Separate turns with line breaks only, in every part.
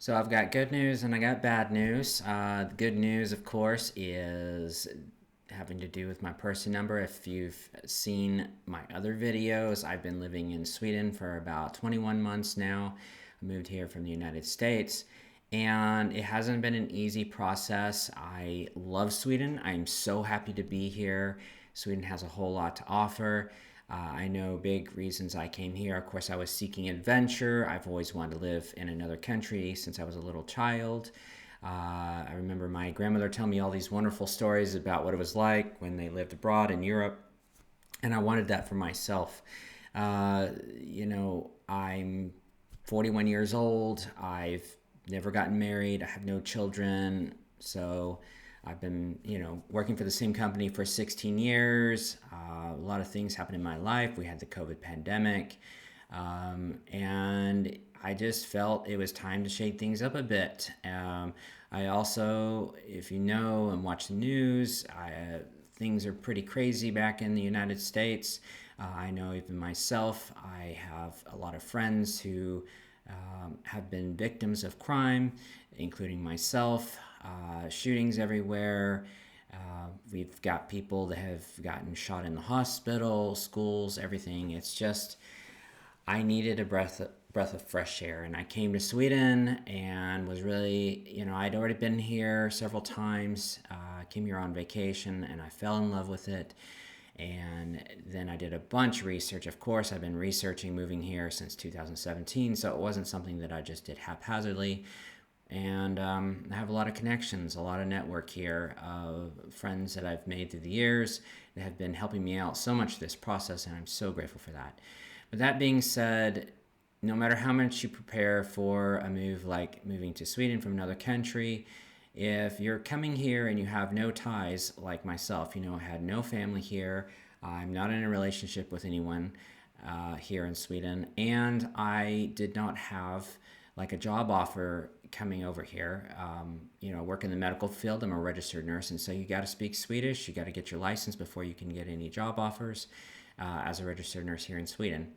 So I've got good news and I got bad news. The good news, of course, is having to do with my person number. If you've seen my other videos, I've been living in Sweden for about 21 months now. I moved here from the United States, and it hasn't been an easy process. I love Sweden. I'm so happy to be here. Sweden has a whole lot to offer. I know big reasons I came here. Of course, I was seeking adventure. I've always wanted to live in another country since I was a little child. I remember my grandmother telling me all these wonderful stories about what it was like when they lived abroad in Europe, and I wanted that for myself. I'm 41 years old. I've never gotten married. I have no children. So I've been, working for the same company for 16 years. A lot of things happened in my life. We had the COVID pandemic. And I just felt it was time to shake things up a bit. I also, if you know and watch the news, things are pretty crazy back in the United States. I know even myself, I have a lot of friends who have been victims of crime, including myself. Shootings everywhere. We've got people that have gotten shot in the hospital, schools, everything. It's just, I needed a breath of fresh air, and I came to Sweden and was really, I'd already been here several times. Came here on vacation, and I fell in love with it. And then I did a bunch of research. Of course, I've been researching moving here since 2017, so it wasn't something that I just did haphazardly. And I have a lot of connections, a lot of network here of friends that I've made through the years that have been helping me out so much this process, and I'm so grateful for that. But that being said, no matter how much you prepare for a move like moving to Sweden from another country, if you're coming here and you have no ties like myself, I had no family here, I'm not in a relationship with anyone here in Sweden, and I did not have like a job offer coming over here. Work in the medical field. I'm a registered nurse, and so you got to speak Swedish. You got to get your license before you can get any job offers as a registered nurse here in Sweden.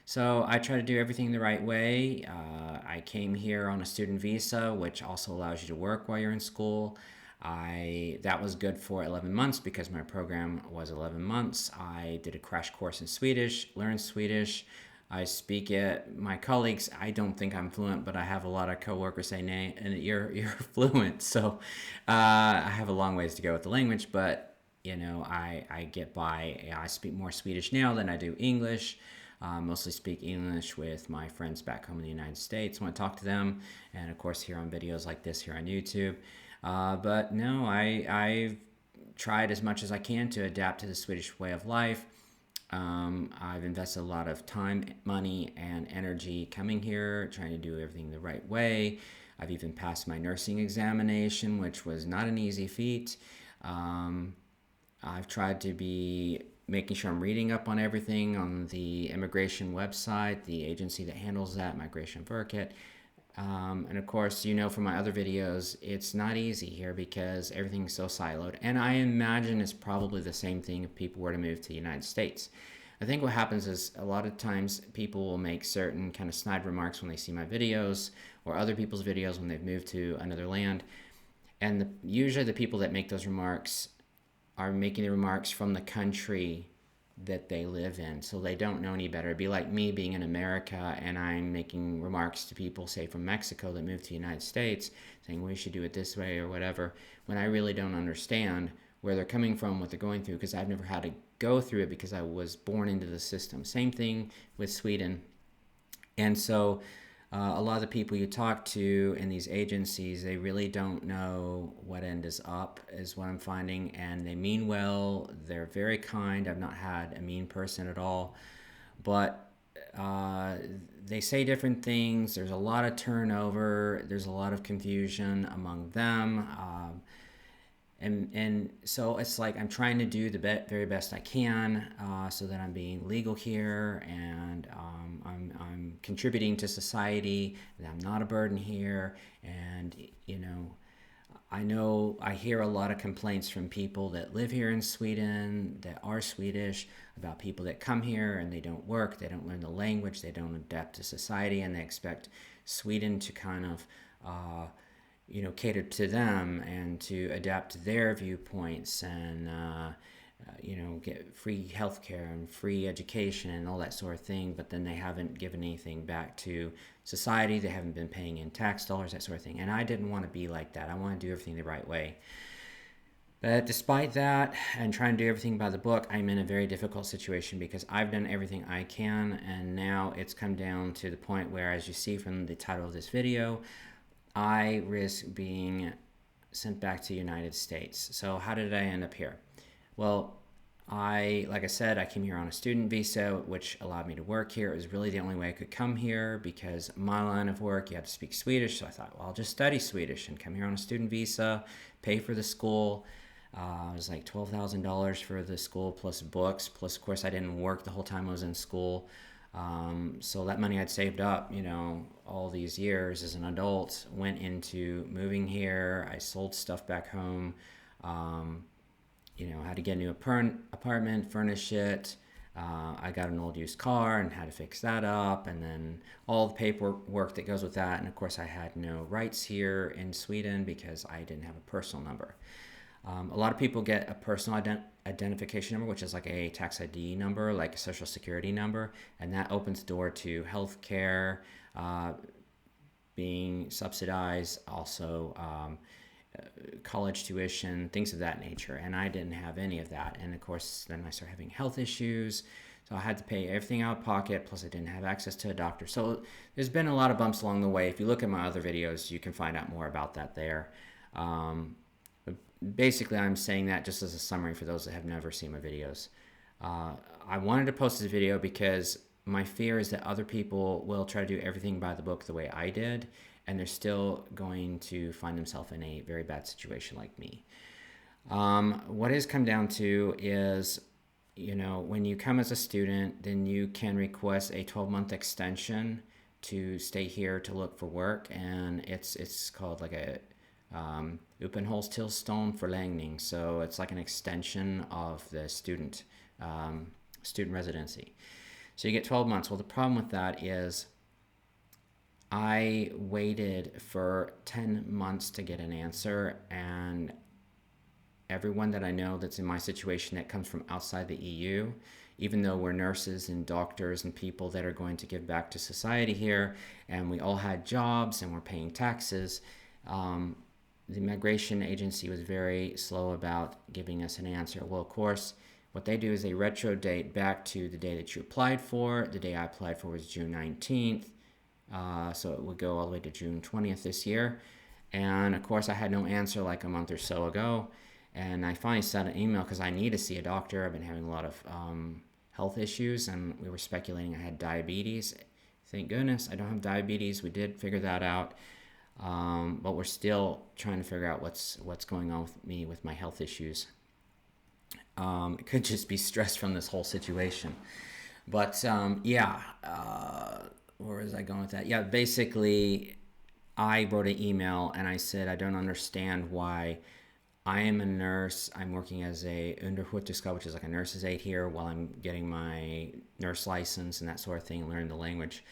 So I try to do everything the right way. I came here on a student visa, which also allows you to work while you're in school. That was good for 11 months because my program was 11 months. I did a crash course in Swedish, learned Swedish. I speak it. My colleagues, I don't think I'm fluent, but I have a lot of coworkers say, "Nay, and you're fluent." So I have a long ways to go with the language, but I get by. I speak more Swedish now than I do English. Mostly speak English with my friends back home in the United States when I talk to them, and of course here on videos like this here on YouTube. But no, I've tried as much as I can to adapt to the Swedish way of life. I've invested a lot of time, money, and energy coming here, trying to do everything the right way. I've even passed my nursing examination, which was not an easy feat. I've tried to be making sure I'm reading up on everything on the immigration website, the agency that handles that, Migration Verket. And of course, from my other videos, it's not easy here because everything's so siloed. And I imagine it's probably the same thing if people were to move to the United States. I think what happens is a lot of times people will make certain kind of snide remarks when they see my videos or other people's videos when they've moved to another land. And usually the people that make those remarks are making the remarks from the country that they live in, so they don't know any better. It'd be like me being in America and I'm making remarks to people, say from Mexico, that moved to the United States, saying we should do it this way or whatever, when I really don't understand where they're coming from, what they're going through, because I've never had to go through it because I was born into the system. Same thing with Sweden. And so a lot of the people you talk to in these agencies, they really don't know what end is up, is what I'm finding. And they mean well. They're very kind. I've not had a mean person at all. But they say different things. There's a lot of turnover. There's a lot of confusion among them. And so it's like I'm trying to do the very best I can so that I'm being legal here, and I'm contributing to society, that I'm not a burden here. And I hear a lot of complaints from people that live here in Sweden that are Swedish about people that come here and they don't work, they don't learn the language, they don't adapt to society, and they expect Sweden to kind of cater to them and to adapt to their viewpoints and get free healthcare and free education and all that sort of thing, but then they haven't given anything back to society. They haven't been paying in tax dollars, that sort of thing. And I didn't want to be like that. I want to do everything the right way. But despite that and trying to do everything by the book, I'm in a very difficult situation because I've done everything I can, and now it's come down to the point where, as you see from the title of this video, I risk being sent back to the United States. So how did I end up here? Well, like I said, I came here on a student visa, which allowed me to work here. It was really the only way I could come here because my line of work, you have to speak Swedish. So I thought, well, I'll just study Swedish and come here on a student visa, pay for the school. It was like $12,000 for the school plus books. Plus, of course, I didn't work the whole time I was in school. So that money I'd saved up, all these years as an adult went into moving here. I sold stuff back home. Had to get a new apartment, furnish it. I got an old used car and had to fix that up, and then all the paperwork that goes with that. And of course, I had no rights here in Sweden because I didn't have a personal number. A lot of people get a personal identification number, which is like a tax ID number, like a social security number, and that opens the door to health care, being subsidized, also college tuition, things of that nature. And I didn't have any of that. And of course, then I started having health issues. So I had to pay everything out of pocket, plus I didn't have access to a doctor. So there's been a lot of bumps along the way. If you look at my other videos, you can find out more about that there. Basically, I'm saying that just as a summary for those that have never seen my videos. I wanted to post this video because my fear is that other people will try to do everything by the book the way I did, and they're still going to find themselves in a very bad situation like me. What it has come down to is, when you come as a student, then you can request a 12-month extension to stay here to look for work, and it's called like a uppehållstillstånd So it's like an extension of the student residency. So you get 12 months. Well, the problem with that is I waited for 10 months to get an answer, and everyone that I know that's in my situation that comes from outside the EU, even though we're nurses and doctors and people that are going to give back to society here, and we all had jobs and we're paying taxes, the migration agency was very slow about giving us an answer. Well, of course, what they do is they retro date back to the day that you applied for. The day I applied for was June 19th. So it would go all the way to June 20th this year. And of course, I had no answer like a month or so ago. And I finally sent an email because I need to see a doctor. I've been having a lot of health issues, and we were speculating I had diabetes. Thank goodness I don't have diabetes. We did figure that out. But we're still trying to figure out what's going on with me with my health issues. It could just be stress from this whole situation. But where was I going with that? Yeah, basically, I wrote an email and I said I don't understand why I am a nurse. I'm working as a undersköterska, which is like a nurse's aide here, while I'm getting my nurse license and that sort of thing, learning the language.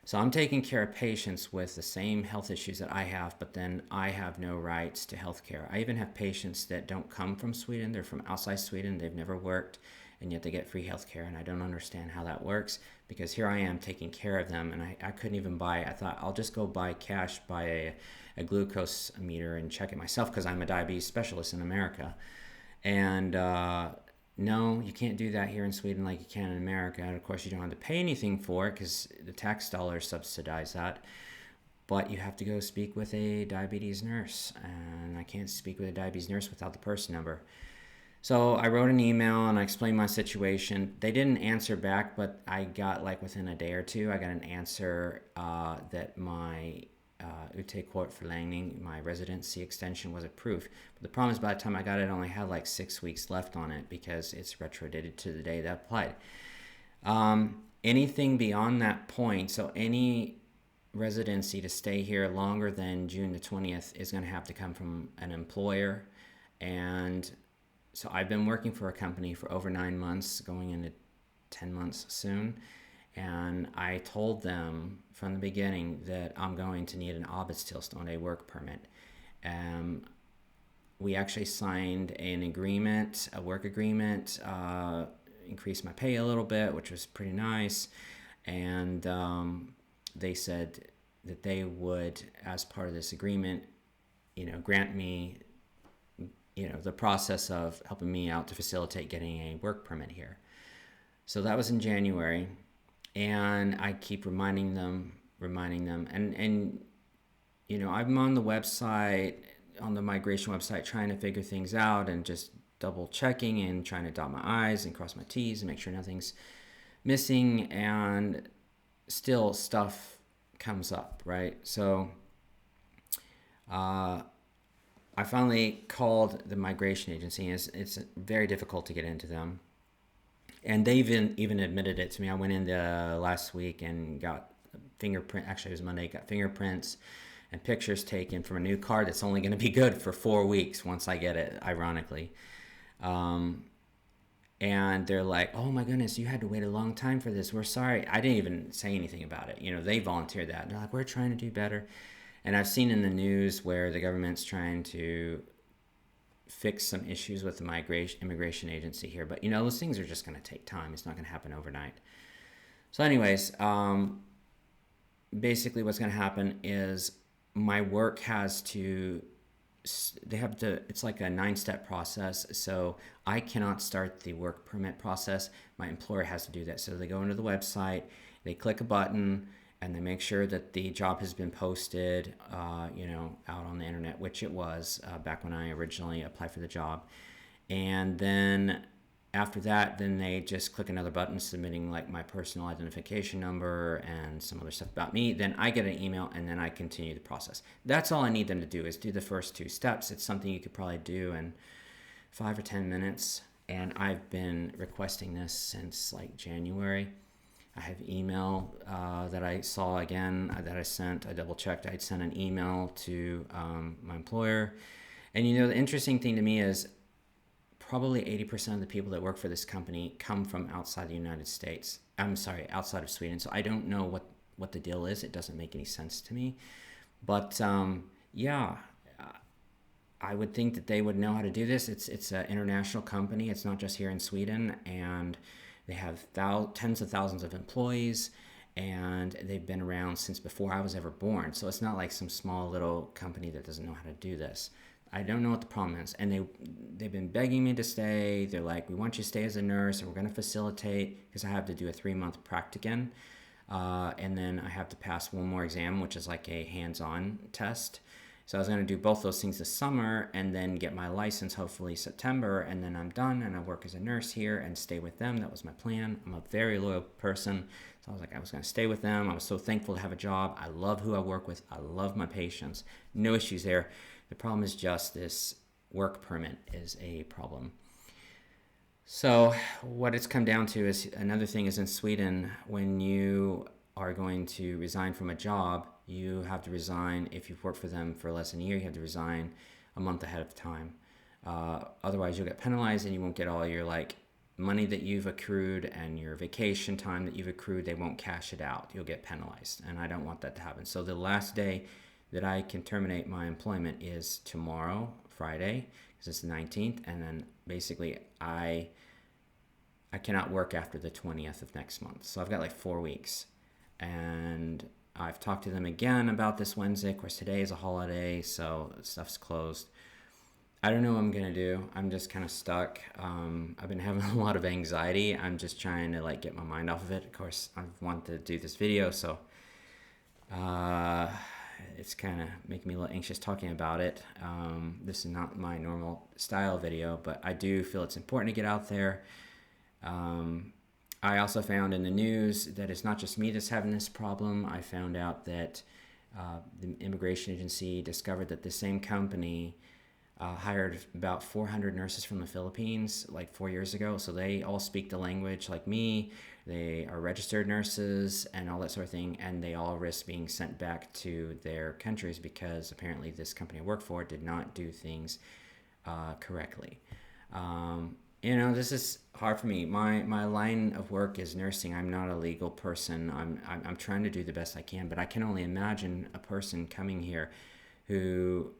So I'm taking care of patients with the same health issues that I have, but then I have no rights to health care. I even have patients that don't come from Sweden. They're from outside Sweden. They've never worked, and yet they get free health care, and I don't understand how that works because here I am taking care of them, and I couldn't even buy it. I thought I'll just go buy a glucose meter and check it myself because I'm a diabetes specialist in America. And no, you can't do that here in Sweden like you can in America. And of course, you don't have to pay anything for it because the tax dollars subsidize that. But you have to go speak with a diabetes nurse. And I can't speak with a diabetes nurse without the person number. So I wrote an email and I explained my situation. They didn't answer back, but I got like within a day or two, I got an answer that my utkortförlängning, my residency extension, was approved. But the problem is by the time I got it, I only had like 6 weeks left on it because it's retrodated to the day that I applied. Anything beyond that point, so any residency to stay here longer than June the 20th is going to have to come from an employer. And so I've been working for a company for over 9 months, going into 10 months soon. And I told them from the beginning that I'm going to need an Arbeitstillstånd, a work permit. Um, we actually signed an agreement, a work agreement, increased my pay a little bit, which was pretty nice. And they said that they would, as part of this agreement, grant me, the process of helping me out to facilitate getting a work permit here. So that was in January, and I keep reminding them, and I'm on the website, on the migration website, trying to figure things out and just double checking and trying to dot my I's and cross my T's and make sure nothing's missing, and still stuff comes up, right? So I finally called the migration agency, and it's very difficult to get into them. And they even admitted it to me. I went in last week and got fingerprint. Actually, it was Monday. Got fingerprints and pictures taken from a new card that's only going to be good for 4 weeks once I get it. Ironically, and they're like, "Oh my goodness, you had to wait a long time for this. We're sorry." I didn't even say anything about it. They volunteered that. They're like, "We're trying to do better." And I've seen in the news where the government's trying to fix some issues with the immigration agency here. But, those things are just going to take time. It's not going to happen overnight. So anyways, basically what's going to happen is my work it's like a 9-step process. So I cannot start the work permit process. My employer has to do that. So they go into the website, they click a button, and they make sure that the job has been posted, out on the internet, which it was back when I originally applied for the job. And then after that, then they just click another button submitting like my personal identification number and some other stuff about me. Then I get an email, and then I continue the process. That's all I need them to do, is do the first 2 steps. It's something you could probably do in 5 or 10 minutes. And I've been requesting this since like January. I have email that I saw again that I sent. I double checked. I'd sent an email to my employer. And the interesting thing to me is probably 80% of the people that work for this company come from outside the United States. I'm sorry, outside of Sweden. So I don't know what the deal is. It doesn't make any sense to me. But yeah, I would think that they would know how to do this. It's an international company. It's not just here in Sweden. And they have tens of thousands of employees, and they've been around since before I was ever born. So it's not like some small little company that doesn't know how to do this. I don't know what the problem is. And they've been begging me to stay. They're like, "We want you to stay as a nurse, and we're going to facilitate," because I have to do a 3-month practicum. And then I have to pass one more exam, which is like a hands-on test. So I was going to do both those things this summer and then get my license hopefully September, and then I'm done and I work as a nurse here and stay with them. That was my plan. I'm a very loyal person. So I was going to stay with them. I was so thankful to have a job. I love who I work with. I love my patients. No issues there. The problem is just this work permit is a problem. So what it's come down to is, another thing is, in Sweden, when you are going to resign from a job, you have to resign. If you've worked for them for less than a year, you have to resign a month ahead of time. Otherwise, you'll get penalized, and you won't get all your money that you've accrued and your vacation time that you've accrued. They won't cash it out. You'll get penalized, and I don't want that to happen. So the last day that I can terminate my employment is tomorrow, Friday, because it's the 19th, and then basically I cannot work after the 20th of next month. So I've got like 4 weeks, and I've talked to them again about this Wednesday. Of course, today is a holiday, so stuff's closed. I don't know what I'm going to do. I'm just kind of stuck. I've been having a lot of anxiety. I'm just trying to get my mind off of it. Of course, I wanted to do this video, so it's kind of making me a little anxious talking about it. This is not my normal style video, but I do feel it's important to get out there. I also found in the news that it's not just me that's having this problem. I found out that the immigration agency discovered that the same company hired about 400 nurses from the Philippines like 4 years ago. So they all speak the language like me. They are registered nurses and all that sort of thing. And they all risk being sent back to their countries because apparently this company I work for did not do things correctly. This is hard for me. My line of work is nursing. I'm not a legal person. I'm trying to do the best I can, but I can only imagine a person coming here who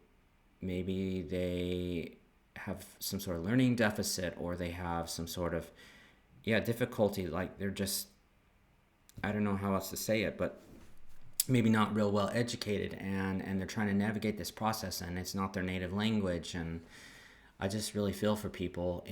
maybe they have some sort of learning deficit, or they have some sort of, yeah, difficulty. Like they're just, I don't know how else to say it, but maybe not real well educated, and they're trying to navigate this process, and it's not their native language. And I just really feel for people.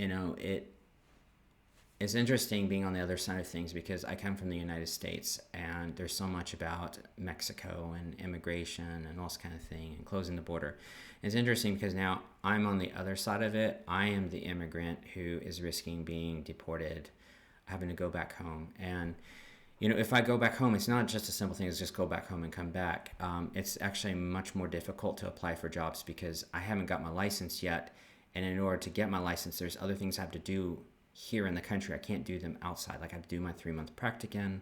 It's interesting being on the other side of things, because I come from the United States, and there's so much about Mexico and immigration and all this kind of thing and closing the border. It's interesting because now I'm on the other side of it. I am the immigrant who is risking being deported, having to go back home. And if I go back home, it's not just a simple thing as just go back home and come back. It's actually much more difficult to apply for jobs because I haven't got my license yet. And in order to get my license, there's other things I have to do here in the country. I can't do them outside. Like I have to do my 3-month practicum,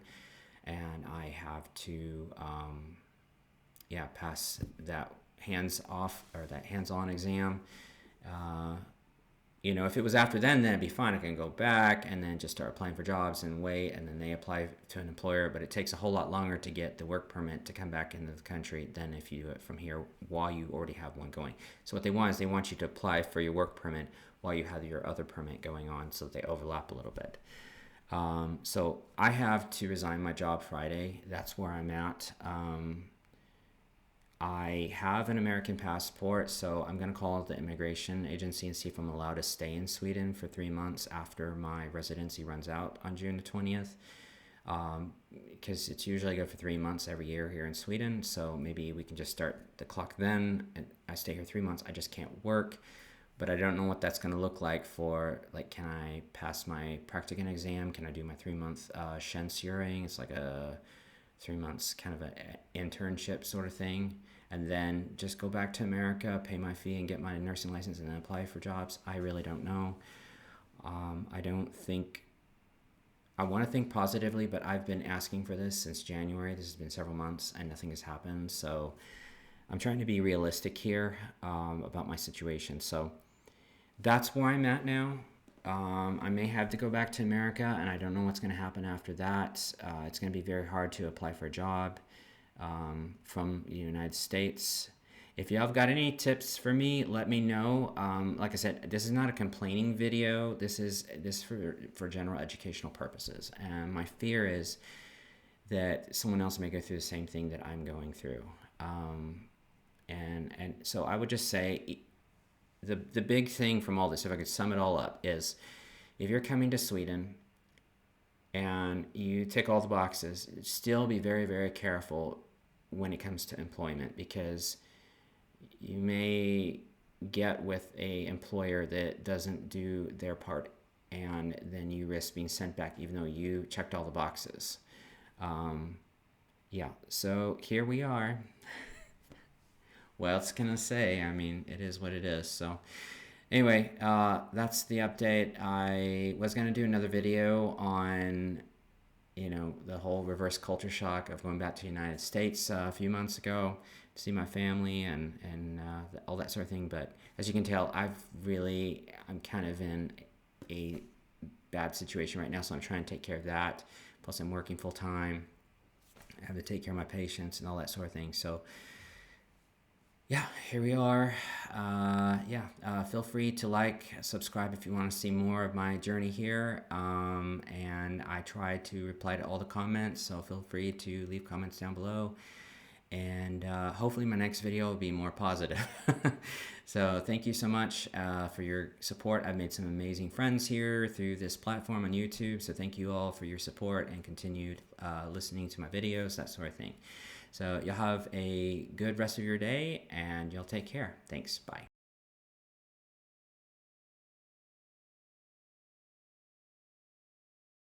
and I have to, pass that hands-on exam. Uh, if it was after then it'd be fine. I can go back and then just start applying for jobs and wait, and then they apply to an employer. But it takes a whole lot longer to get the work permit to come back into the country than if you do it from here while you already have one going. So what they want is they want you to apply for your work permit while you have your other permit going on, so that they overlap a little bit. So I have to resign my job Friday. That's where I'm at. I have an American passport, so I'm going to call the immigration agency and see if I'm allowed to stay in Sweden for 3 months after my residency runs out on June the 20th. Because it's usually good for 3 months every year here in Sweden, so maybe we can just start the clock then. And I stay here 3 months. I just can't work, but I don't know what that's going to look like for, like, can I pass my practicum exam? Can I do my 3-month tjänstgöring? It's like a 3 months kind of an internship sort of thing, and then just go back to America, pay my fee, and get my nursing license, and then apply for jobs. I really don't know. I don't think, I want to think positively, but I've been asking for this since January. This has been several months and nothing has happened. So I'm trying to be realistic here about my situation. So that's where I'm at now. I may have to go back to America, and I don't know what's going to happen after that. It's going to be very hard to apply for a job from the United States. If you have got any tips for me, let me know. Like I said, this is not a complaining video. This is for general educational purposes. And my fear is that someone else may go through the same thing that I'm going through. And so I would just say, the big thing from all this, if I could sum it all up, is if you're coming to Sweden and you tick all the boxes, still be very, very careful when it comes to employment, because you may get with a employer that doesn't do their part, and then you risk being sent back even though you checked all the boxes. So here we are. Well, it's gonna say, I mean, it is what it is. So anyway, that's the update. I was gonna do another video on, the whole reverse culture shock of going back to the United States a few months ago to see my family and all that sort of thing. But as you can tell, I'm kind of in a bad situation right now, so I'm trying to take care of that. Plus, I'm working full time. I have to take care of my patients and all that sort of thing. So yeah, here we are. Feel free to subscribe if you want to see more of my journey here. And I try to reply to all the comments, so feel free to leave comments down below. And hopefully my next video will be more positive. So thank you so much for your support. I've made some amazing friends here through this platform on YouTube. So thank you all for your support and continued listening to my videos, that sort of thing. So you'll have a good rest of your day, and you'll take care. Thanks. Bye.